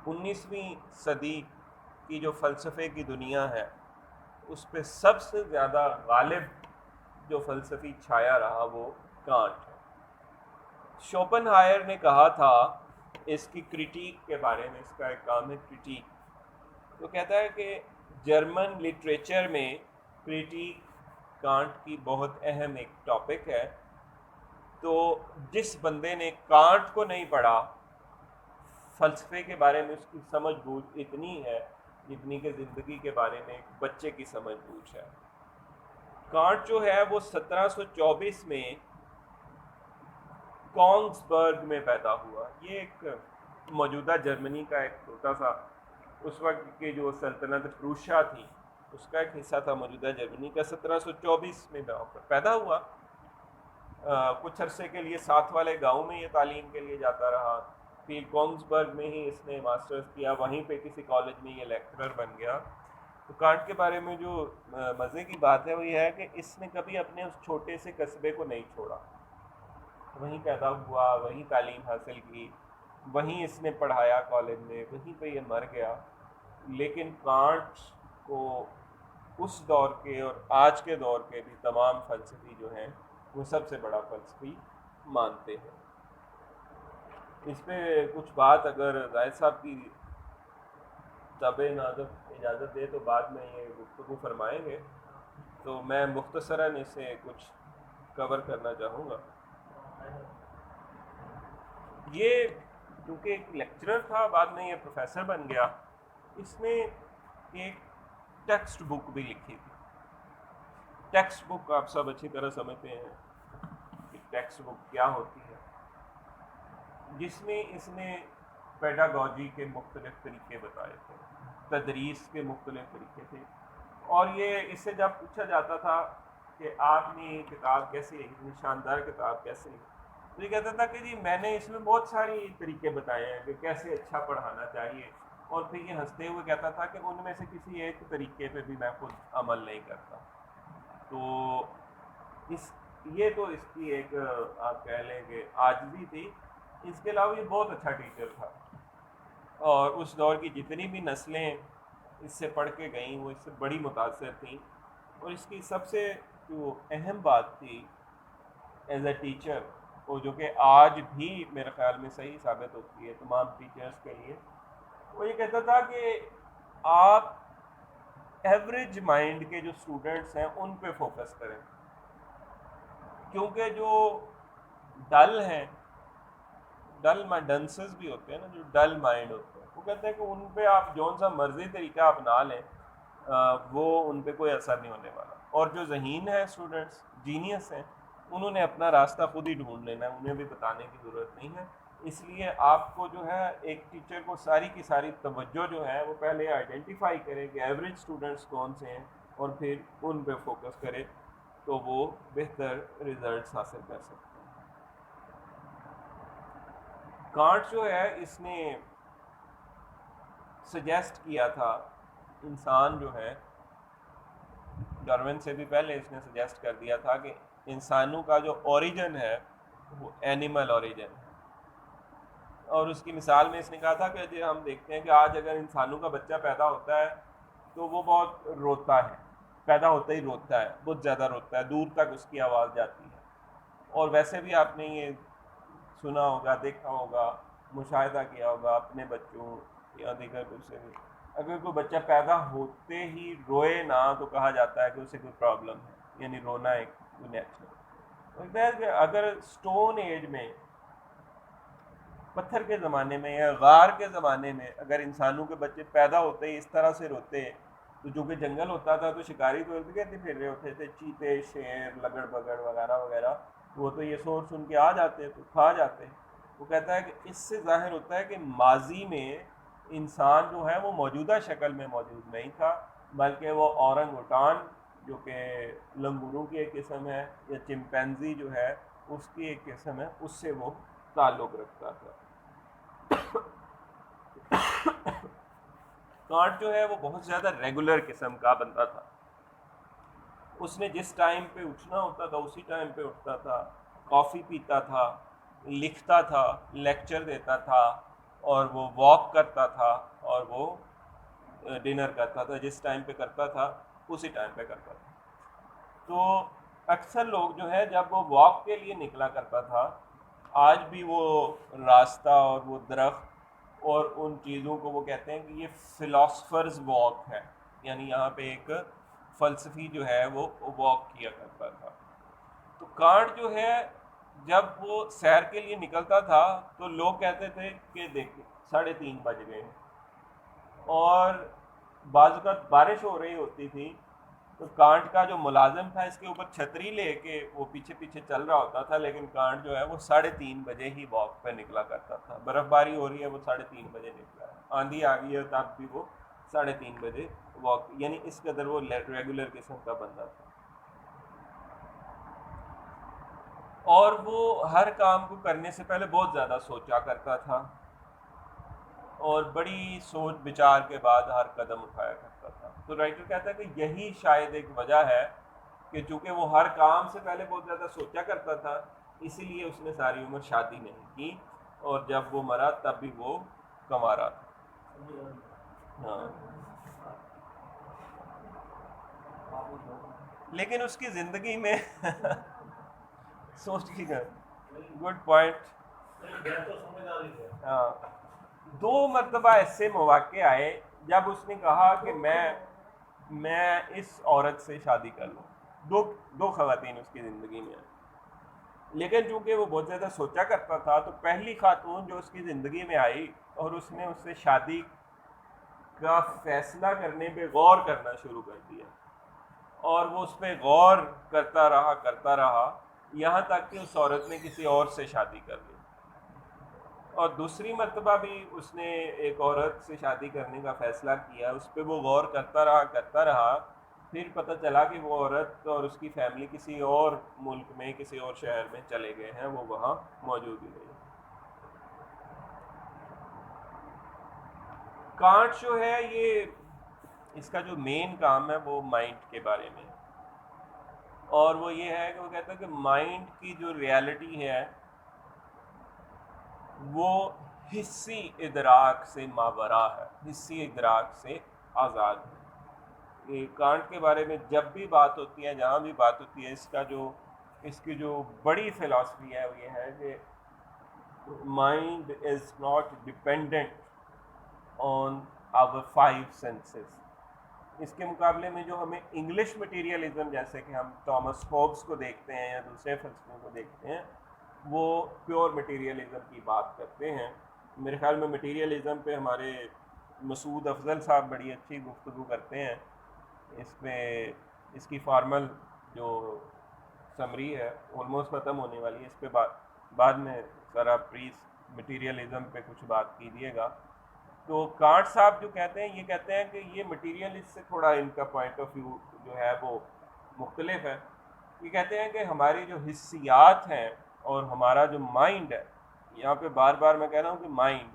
19ویں صدی کی جو فلسفے کی دنیا ہے اس پہ سب سے زیادہ غالب جو فلسفی چھایا رہا وہ کانٹ ہے۔ شوپن ہائر نے کہا تھا اس کی کریٹیک کے بارے میں، اس کا ایک کام ہے کریٹیک، تو کہتا ہے کہ جرمن لٹریچر میں کریٹیک کانٹ کی بہت اہم ایک ٹاپک ہے۔ تو جس بندے نے کانٹ کو نہیں پڑھا، فلسفے کے بارے میں اس کی سمجھ بوجھ اتنی ہے جتنی کہ زندگی کے بارے میں ایک بچے کی سمجھ بوجھ ہے۔ کانٹ جو ہے وہ 1724 میں کونگسبرگ میں پیدا ہوا۔ یہ ایک موجودہ جرمنی کا ایک چھوٹا سا، اس وقت کی جو سلطنت پروشیا تھی اس کا ایک حصہ تھا موجودہ جرمنی کا۔ 1724 میں پیدا ہوا۔ کچھ عرصے کے لیے ساتھ والے گاؤں میں یہ تعلیم کے لیے جاتا رہا، پھر کونگسبرگ میں ہی اس نے ماسٹرز کیا، وہیں پہ کسی کالج میں یہ لیکچرر بن گیا۔ تو کانٹ کے بارے میں جو مزے کی بات ہے وہ یہ ہے کہ اس نے کبھی اپنے اس چھوٹے سے قصبے کو نہیں چھوڑا، وہیں پیدا ہوا، وہیں تعلیم حاصل کی، وہیں اس نے پڑھایا کالج میں، وہیں پہ یہ مر گیا۔ لیکن کانٹ کو اس دور کے اور آج کے دور کے بھی تمام فلسفی جو ہیں وہ سب سے بڑا فلسفی مانتے ہیں۔ اس پہ کچھ بات اگر زاہد صاحب کی طبع نازک اجازت دے تو بعد میں یہ گفتگو فرمائیں گے، تو میں مختصراً اسے کچھ کور کرنا چاہوں گا۔ یہ کیونکہ ایک لیکچرر تھا، بعد میں یہ پروفیسر بن گیا، اس نے ایک ٹیکسٹ بک بھی لکھی تھی۔ ٹیکسٹ بک آپ سب اچھی طرح سمجھتے ہیں کہ ٹیکسٹ بک کیا ہوتی ہے، جس میں اس نے پیڈاگوجی کے مختلف طریقے بتائے تھے، تدریس کے مختلف طریقے تھے، اور یہ اس سے جب پوچھا جاتا تھا کہ آپ نے یہ کتاب کیسے اتنی شاندار کتاب کیسے لکھی، تو یہ کہتا تھا کہ جی میں نے اس میں بہت ساری طریقے بتائے ہیں کہ کیسے اچھا پڑھانا چاہیے، اور پھر یہ ہنستے ہوئے کہتا تھا کہ ان میں سے کسی ایک طریقے پہ بھی میں خود عمل نہیں کرتا۔ تو یہ تو اس کی ایک آپ کہہ لیں کہ عاجزی تھی۔ اس کے علاوہ یہ بہت اچھا ٹیچر تھا، اور اس دور کی جتنی بھی نسلیں اس سے پڑھ کے گئیں وہ اس سے بڑی متاثر تھیں۔ اور اس کی سب سے جو اہم بات تھی ایز اے ٹیچر، وہ جو کہ آج بھی میرے خیال میں صحیح ثابت ہوتی ہے تمام ٹیچرز کے لیے، وہ یہ کہتا تھا کہ آپ ایوریج مائنڈ کے جو اسٹوڈنٹس ہیں ان پہ فوکس کریں، کیونکہ جو ڈل ہیں، ڈنسز بھی ہوتے ہیں نا، جو ڈل مائنڈ ہوتے ہیں، وہ کہتے ہیں کہ ان پہ آپ جون سا مرضی طریقہ اپنا لیں وہ ان پہ کوئی اثر نہیں ہونے والا۔ اور جو ذہین ہیں اسٹوڈنٹس، جینیس ہیں، انہوں نے اپنا راستہ خود ہی ڈھونڈ لینا ہے، انہیں بھی بتانے کی ضرورت نہیں ہے۔ اس لیے آپ کو جو ہے ایک ٹیچر کو ساری کی ساری توجہ جو ہے وہ پہلے آئیڈینٹیفائی کرے کہ ایوریج اسٹوڈنٹس کون سے ہیں، اور پھر ان پہ فوکس کرے تو وہ بہتر ریزلٹس حاصل کر سکتے ہیں۔ کانٹ جو ہے اس نے سجیسٹ کیا تھا انسان جو ہے، ڈارون سے بھی پہلے اس نے سجیسٹ کر دیا تھا کہ انسانوں کا جو اوریجن ہے وہ اینیمل اوریجن ہے، اور اس کی مثال میں اس نے کہا تھا کہ جو ہم دیکھتے ہیں کہ آج اگر انسانوں کا بچہ پیدا ہوتا ہے تو وہ بہت روتا ہے، پیدا ہوتا ہی روتا ہے، بہت زیادہ روتا ہے، دور تک اس کی آواز جاتی ہے۔ اور ویسے بھی آپ نے یہ سنا ہوگا، دیکھا ہوگا، مشاہدہ کیا ہوگا اپنے بچوں یا دیگر کوئی سے بھی، اگر کوئی بچہ پیدا ہوتے ہی روئے نہ تو کہا جاتا ہے کہ اسے کوئی پرابلم ہے، یعنی رونا ایک نیچرل لگتا ہے۔ کہ اگر اسٹون ایج میں، پتھر کے زمانے میں یا غار کے زمانے میں اگر انسانوں کے بچے پیدا ہوتے ہی اس طرح سے روتے، تو جو کہ جنگل ہوتا تھا تو شکاری تو ارد گرد پھر رہے ہوتے تھے، چیتے، شیر، لگڑ بگڑ وغیرہ وغیرہ، وہ تو یہ سن کے آ جاتے تو کھا جاتے۔ وہ کہتا ہے کہ اس سے ظاہر ہوتا ہے کہ ماضی میں انسان جو ہے وہ موجودہ شکل میں موجود نہیں تھا، بلکہ وہ اورنگ اوٹان جو کہ لنگوروں کی ایک قسم ہے، یا چمپینزی جو ہے اس کی ایک قسم ہے، اس سے وہ تعلق رکھتا تھا۔ کانٹ جو ہے وہ بہت زیادہ ریگولر قسم کا بندہ تھا، اس نے جس ٹائم پہ اٹھنا ہوتا تھا اسی ٹائم پہ اٹھتا تھا، کافی پیتا تھا، لکھتا تھا، لیکچر دیتا تھا، اور وہ واک کرتا تھا اور وہ ڈنر کرتا تھا، جس ٹائم پہ کرتا تھا اسی ٹائم پہ کرتا تھا. تو اکثر لوگ جو ہے جب وہ واک کے لیے نکلا کرتا تھا، آج بھی وہ راستہ اور وہ درخت اور ان چیزوں کو وہ کہتے ہیں کہ یہ فلاسفرز واک ہے، یعنی یہاں پہ ایک فلسفی جو ہے وہ واک کیا کرتا تھا. تو کانٹ جو ہے جب وہ سیر کے لیے نکلتا تھا تو لوگ کہتے تھے کہ دیکھیں 3:30 بج گئے ہیں، اور بعض اوقات بارش ہو رہی ہوتی تھی تو کانٹ کا جو ملازم تھا اس کے اوپر چھتری لے کے وہ پیچھے پیچھے چل رہا ہوتا تھا، لیکن کانٹ جو ہے وہ 3:30 بجے ہی واک پہ نکلا کرتا تھا. برف باری ہو رہی ہے وہ 3:30 بجے نکلا ہے، آندھی آ گئی ہے تب بھی وہ 3:30 بجے واک، یعنی اس قدر وہ ریگولر قسم کا بندہ تھا. اور وہ ہر کام کو کرنے سے پہلے بہت زیادہ سوچا کرتا تھا اور بڑی سوچ بچار کے بعد ہر قدم اٹھایا کرتا تھا. تو رائٹر کہتا ہے کہ یہی شاید ایک وجہ ہے کہ چونکہ وہ ہر کام سے پہلے بہت زیادہ سوچا کرتا تھا، اسی لیے اس نے ساری عمر شادی نہیں کی، اور جب وہ مرا تب بھی وہ کما رہا تھا. ہاں، لیکن اس کی زندگی میں سوچ کی گڈ پوائنٹ. ہاں، 2 مرتبہ ایسے مواقع آئے جب اس نے کہا کہ میں اس عورت سے شادی کر لوں. دو خواتین اس کی زندگی میں آئی، لیکن چونکہ وہ بہت زیادہ سوچا کرتا تھا تو پہلی خاتون جو اس کی زندگی میں آئی اور اس نے اس سے شادی کا فیصلہ کرنے پہ غور کرنا شروع کر دیا، اور وہ اس پہ غور کرتا رہا یہاں تک کہ اس عورت نے کسی اور سے شادی کر لی. اور دوسری مرتبہ بھی اس نے ایک عورت سے شادی کرنے کا فیصلہ کیا، اس پہ وہ غور کرتا رہا. پھر پتہ چلا کہ وہ عورت اور اس کی فیملی کسی اور ملک میں کسی اور شہر میں چلے گئے ہیں، وہ وہاں موجود ہی نہیں. کانٹ جو ہے یہ اس کا جو مین کام ہے وہ مائنڈ کے بارے میں، اور وہ یہ ہے کہ وہ کہتا ہے کہ مائنڈ کی جو ریالٹی ہے وہ حصی ادراک سے ماورا ہے، حصی ادراک سے آزاد ہے. یہ کانٹ کے بارے میں جب بھی بات ہوتی ہے، جہاں بھی بات ہوتی ہے، اس کی جو بڑی فلاسفی ہے وہ یہ ہے کہ mind is not dependent on our 5 senses. اس کے مقابلے میں جو ہمیں انگلش مٹیریلزم، جیسے کہ ہم ٹامس ہوبز کو دیکھتے ہیں یا دوسرے فلسفوں کو دیکھتے ہیں، وہ پیور مٹیریلزم کی بات کرتے ہیں. میرے خیال میں مٹیریلزم پہ ہمارے مسعود افضل صاحب بڑی اچھی گفتگو کرتے ہیں. اس میں اس کی فارمل جو سمری ہے آلموسٹ ختم ہونے والی ہے، اس پہ بعد میں ذرا پلیز مٹیریلزم پہ کچھ بات کیجیے گا. تو کانٹ صاحب جو کہتے ہیں، یہ کہتے ہیں کہ یہ مٹیریلسٹ سے تھوڑا ان کا پوائنٹ آف ویو جو ہے وہ مختلف ہے. یہ کہتے ہیں کہ ہماری جو حسیات ہیں اور ہمارا جو مائنڈ ہے، یہاں پہ بار بار میں کہہ رہا ہوں کہ مائنڈ،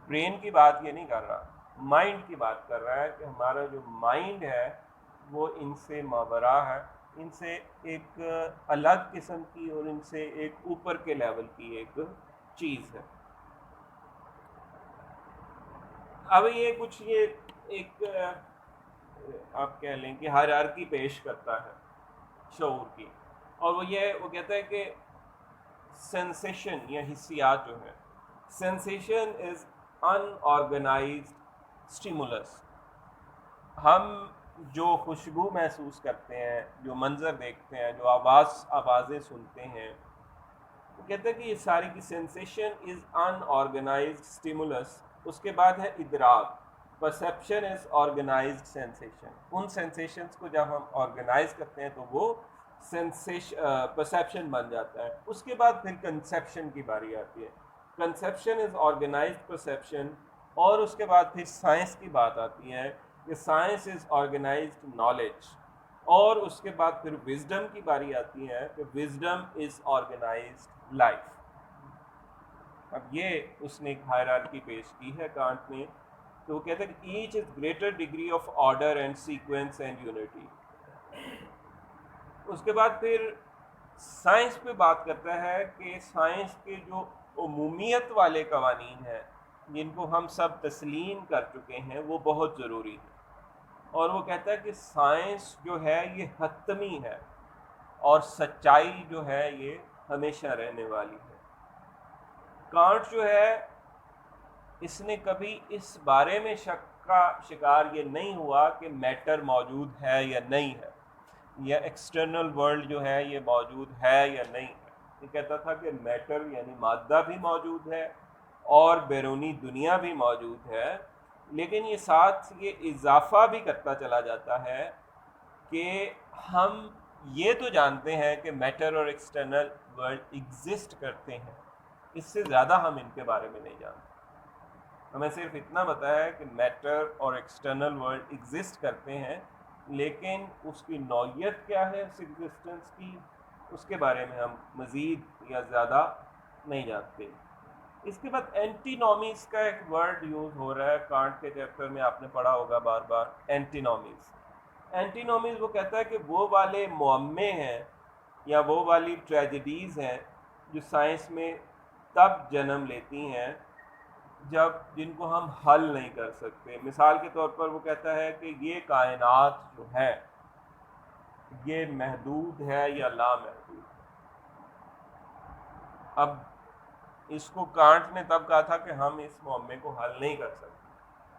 برین کی بات یہ نہیں کر رہا، مائنڈ کی بات کر رہا ہے کہ ہمارا جو مائنڈ ہے وہ ان سے ماورا ہے، ان سے ایک الگ قسم کی اور ان سے ایک اوپر کے لیول کی ایک چیز ہے. اب یہ کچھ یہ ایک آپ کہہ لیں کہ ہائرارکی پیش کرتا ہے شعور کی، اور وہ کہتا ہے کہ سینسیشن یا حسیات جو ہے، سینسیشن از ان آرگنائزڈ اسٹیمولس. ہم جو خوشبو محسوس کرتے ہیں، جو منظر دیکھتے ہیں، جو آوازیں سنتے ہیں، وہ کہتے ہیں کہ یہ ساری کی سینسیشن از ان آرگنائزڈ اسٹیمولس. اس کے بعد ہے ادراک، پرسیپشن از آرگنائزڈ سینسیشن. ان سینسیشنز کو جب ہم آرگنائز کرتے ہیں تو وہ پرسیپشن بن جاتا ہے. اس کے بعد پھر کنسیپشن کی باری آتی ہے. کنسیپشن از آرگنائزڈ پرسیپشن. اور اس کے بعد پھر سائنس کی بات آتی ہے کہ سائنس از آرگنائزڈ نالج. اور اس کے بعد پھر وزڈم کی باری آتی ہے کہ وزڈم از آرگنائزڈ لائف. اب یہ اس نے ایک ہائرارکی پیش کی ہے کانٹ نے. تو وہ کہتے ہیں کہ each is greater degree of order and sequence and unity. اس کے بعد پھر سائنس پہ بات کرتا ہے کہ سائنس کے جو عمومیت والے قوانین ہیں جن کو ہم سب تسلیم کر چکے ہیں وہ بہت ضروری ہے، اور وہ کہتا ہے کہ سائنس جو ہے یہ حتمی ہے اور سچائی جو ہے یہ ہمیشہ رہنے والی ہے۔ کانٹ جو ہے اس نے کبھی اس بارے میں شک کا شکار یہ نہیں ہوا کہ میٹر موجود ہے یا نہیں ہے، یا ایکسٹرنل ورلڈ جو ہے یہ موجود ہے یا نہیں ہے۔ یہ کہتا تھا کہ میٹر یعنی مادہ بھی موجود ہے اور بیرونی دنیا بھی موجود ہے، لیکن یہ ساتھ یہ اضافہ بھی کرتا چلا جاتا ہے کہ ہم یہ تو جانتے ہیں کہ میٹر اور ایکسٹرنل ورلڈ ایگزسٹ کرتے ہیں، اس سے زیادہ ہم ان کے بارے میں نہیں جانتے۔ ہمیں صرف اتنا بتایا ہے کہ میٹر اور ایکسٹرنل ورلڈ ایگزسٹ کرتے ہیں، لیکن اس کی نوعیت کیا ہے اس ایگزسٹنس کی، اس کے بارے میں ہم مزید یا زیادہ نہیں جانتے۔ اس کے بعد اینٹی نومیز کا ایک ورڈ یوز ہو رہا ہے کانٹ کے چیپٹر میں، آپ نے پڑھا ہوگا بار بار، اینٹی نومیز۔ اینٹی نومیز وہ کہتا ہے کہ وہ والے معمے ہیں یا وہ والی ٹریجڈیز ہیں جو سائنس میں تب جنم لیتی ہیں جب جن کو ہم حل نہیں کر سکتے۔ مثال کے طور پر وہ کہتا ہے کہ یہ کائنات جو ہے یہ محدود ہے یا لامحدود۔ اب اس کو کانٹ نے تب کہا تھا کہ ہم اس معمے کو حل نہیں کر سکتے۔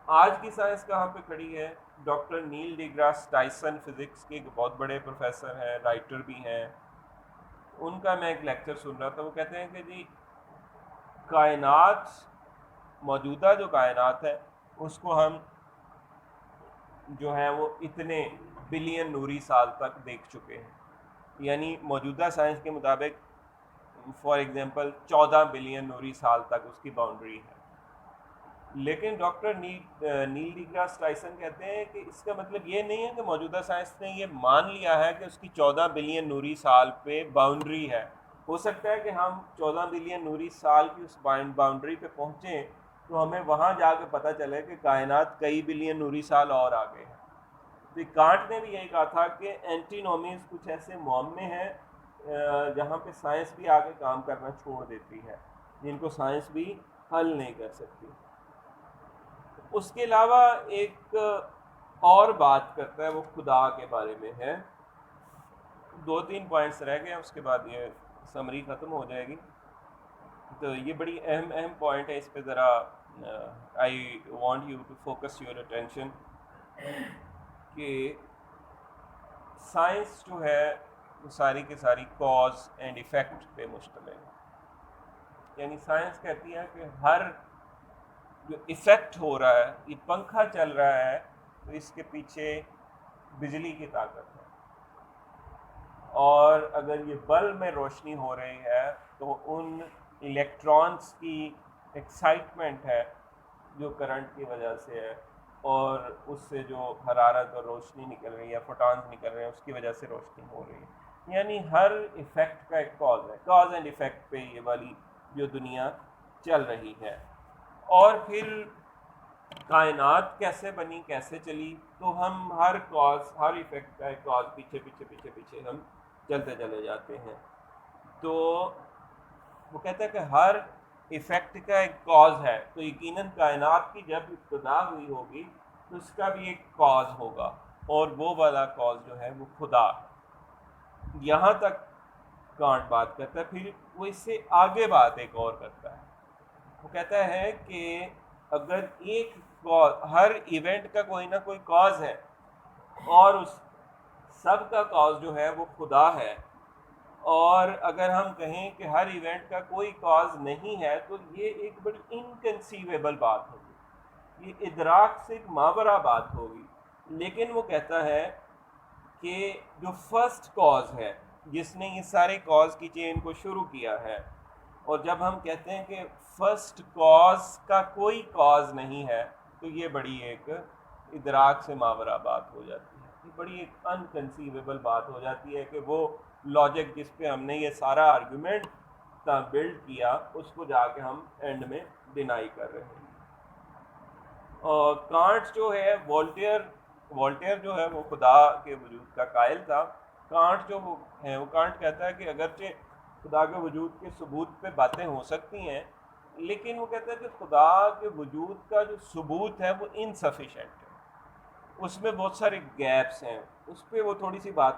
آج کی سائنس کہاں پہ کھڑی ہے؟ ڈاکٹر نیل ڈی گراس ٹائسن فزکس کے ایک بہت بڑے پروفیسر ہیں، رائٹر بھی ہیں، ان کا میں ایک لیکچر سن رہا تھا۔ وہ کہتے ہیں کہ جی کائنات، موجودہ جو کائنات ہے اس کو ہم جو ہے وہ اتنے بلین نوری سال تک دیکھ چکے ہیں، یعنی موجودہ سائنس کے مطابق فار ایگزامپل 14 بلین نوری سال تک اس کی باؤنڈری ہے۔ لیکن ڈاکٹر نیل ڈی گراس ٹائسن کہتے ہیں کہ اس کا مطلب یہ نہیں ہے کہ موجودہ سائنس نے یہ مان لیا ہے کہ اس کی 14 بلین نوری سال پہ باؤنڈری ہے۔ ہو سکتا ہے کہ ہم 14 بلین نوری سال کی اس باؤنڈری پہ پہنچیں تو ہمیں وہاں جا کے پتہ چلے کہ کائنات کئی بلین نوری سال اور آگے ہے۔ تو کانٹ نے بھی یہی کہا تھا کہ اینٹی نومیز کچھ ایسے معمے ہیں جہاں پہ سائنس بھی آگے کام کرنا چھوڑ دیتی ہے، جن کو سائنس بھی حل نہیں کر سکتی۔ اس کے علاوہ ایک اور بات کرتا ہے، وہ خدا کے بارے میں ہے۔ 2-3 پوائنٹس رہ گئے ہیں، اس کے بعد یہ سمری ختم ہو جائے گی۔ تو یہ بڑی اہم پوائنٹ ہے، اس پہ ذرا I want you to focus your attention کہ سائنس جو ہے وہ ساری کی ساری کاز اینڈ ایفیکٹ پہ مشتمل ہے۔ یعنی سائنس کہتی ہے کہ ہر جو ایفیکٹ ہو رہا ہے، یہ پنکھا چل رہا ہے تو اس کے پیچھے بجلی کی طاقت ہے، اور اگر یہ بلب میں روشنی ہو رہی ہے تو ان الیکٹرانس کی ایکسائٹمنٹ ہے جو کرنٹ کی وجہ سے ہے، اور اس سے جو حرارت اور روشنی نکل رہی ہے، فوٹونز نکل رہے ہیں، اس کی وجہ سے روشنی ہو رہی ہے۔ یعنی ہر ایفیکٹ کا ایک کاز ہے، کاز اینڈ ایفیکٹ پہ یہ والی جو دنیا چل رہی ہے۔ اور پھر کائنات کیسے بنی، کیسے چلی، تو ہم ہر کاز، ہر ایفیکٹ کا ایک کاز پیچھے ہم چلتے چلے جاتے ہیں۔ تو وہ کہتا ہے کہ ہر ایفیکٹ کا ایک کاز ہے، تو یقیناً کائنات کی جب ابتدا ہوئی ہوگی تو اس کا بھی ایک کاز ہوگا، اور وہ والا کاز جو ہے وہ خدا ہے۔ یہاں تک کانٹ بات کرتا ہے۔ پھر وہ اس سے آگے بات ایک اور کرتا ہے، وہ کہتا ہے کہ اگر ایک کاز، ہر ایونٹ کا کوئی نہ کوئی کاز ہے، اور اس سب کا کاز جو ہے وہ خدا ہے، اور اگر ہم کہیں کہ ہر ایونٹ کا کوئی کاز نہیں ہے تو یہ ایک بڑی انکنسیویبل بات ہوگی، یہ ادراک سے ایک ماورا بات ہوگی۔ لیکن وہ کہتا ہے کہ جو فرسٹ کاز ہے، جس نے یہ سارے کاز کی چین کو شروع کیا ہے، اور جب ہم کہتے ہیں کہ فرسٹ کاز کا کوئی کاز نہیں ہے تو یہ بڑی ایک ادراک سے ماورا بات ہو جاتی ہے، یہ بڑی ایک انکنسیویبل بات ہو جاتی ہے کہ وہ لاجک جس پہ ہم نے یہ سارا آرگومنٹ بلڈ کیا، اس کو جا کے ہم اینڈ میں ڈینائی کر رہے ہیں۔ اور کانٹ جو ہے، وولٹیئر جو ہے وہ خدا کے وجود کا قائل تھا۔ کانٹ جو ہے وہ کانٹ کہتا ہے کہ اگرچہ خدا کے وجود کے ثبوت پہ باتیں ہو سکتی ہیں، لیکن وہ کہتا ہے کہ خدا کے وجود کا جو ثبوت ہے وہ انسفیشینٹ ہے، اس میں بہت سارے گیپس ہیں، اس پہ وہ تھوڑی سی بات.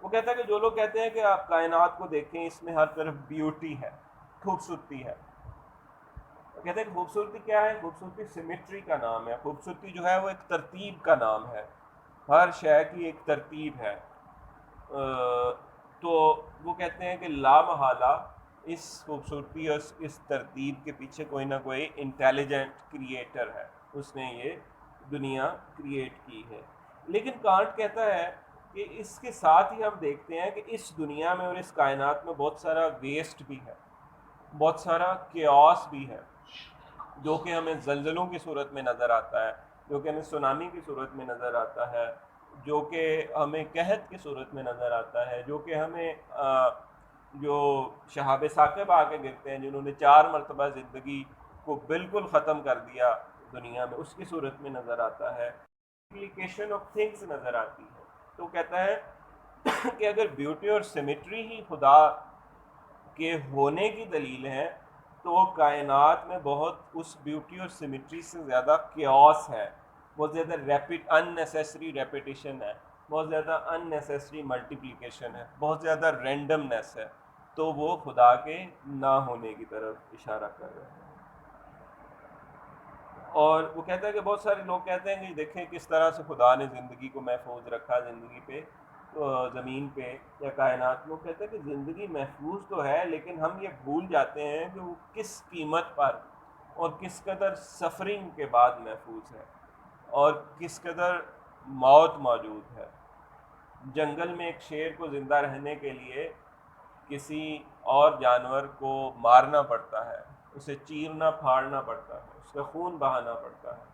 وہ کہتا ہے کہ جو لوگ کہتے ہیں کہ آپ کائنات کو دیکھیں اس میں ہر طرف بیوٹی ہے، خوبصورتی ہے. وہ کہتے ہیں کہ خوبصورتی کیا ہے؟ خوبصورتی سیمیٹری کا نام ہے. خوبصورتی جو ہے وہ ایک ترتیب کا نام ہے، ہر شے کی ایک ترتیب ہے. تو وہ کہتے ہیں کہ لا محالہ اس خوبصورتی اور اس ترتیب کے پیچھے کوئی نہ کوئی انٹیلیجنٹ کریٹر ہے، اس نے یہ دنیا کریٹ کی ہے. لیکن کانٹ کہتا ہے کہ اس کے ساتھ ہی ہم دیکھتے ہیں کہ اس دنیا میں اور اس کائنات میں بہت سارا ویسٹ بھی ہے، بہت سارا کیوس بھی ہے، جو کہ ہمیں زلزلوں کی صورت میں نظر آتا ہے، جو کہ ہمیں سونامی کی صورت میں نظر آتا ہے، جو کہ ہمیں قحط کی صورت میں نظر آتا ہے، جو کہ ہمیں جو شہاب ثاقب آ کے گرتے ہیں جنہوں نے 4 مرتبہ زندگی کو بالکل ختم کر دیا دنیا میں، اس کی صورت میں نظر آتا ہے. اپلیکیشن آف تھنگس نظر آتی ہے. تو کہتا ہے کہ اگر بیوٹی اور سیمیٹری ہی خدا کے ہونے کی دلیل ہے تو کائنات میں بہت اس بیوٹی اور سیمیٹری سے زیادہ کیوس ہے، بہت زیادہ ان نیسیسری ریپیٹیشن ہے، بہت زیادہ ان نیسیسری ملٹیپلیکیشن ہے، بہت زیادہ رینڈمنیس ہے. تو وہ خدا کے نہ ہونے کی طرف اشارہ کر رہے ہیں. اور وہ کہتا ہے کہ بہت سارے لوگ کہتے ہیں کہ دیکھیں کس طرح سے خدا نے زندگی کو محفوظ رکھا زندگی پہ، زمین پہ یا کائنات میں. وہ کہتے ہیں کہ زندگی محفوظ تو ہے لیکن ہم یہ بھول جاتے ہیں کہ وہ کس قیمت پر اور کس قدر سفرنگ کے بعد محفوظ ہے اور کس قدر موت موجود ہے. جنگل میں ایک شیر کو زندہ رہنے کے لیے کسی اور جانور کو مارنا پڑتا ہے، اسے چیرنا پھاڑنا پڑتا ہے، اس کا خون بہانا پڑتا ہے.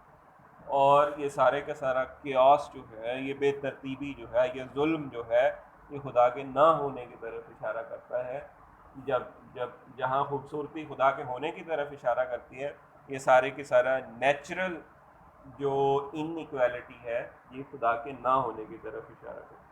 اور یہ سارے کا سارا کیوس جو ہے، یہ بے ترتیبی جو ہے، یہ ظلم جو ہے، یہ خدا کے نہ ہونے کی طرف اشارہ کرتا ہے. جب جہاں خوبصورتی خدا کے ہونے کی طرف اشارہ کرتی ہے، یہ سارے کے سارا نیچرل جو ان ایکویلٹی ہے یہ خدا کے نہ ہونے کی طرف اشارہ کرتی ہے.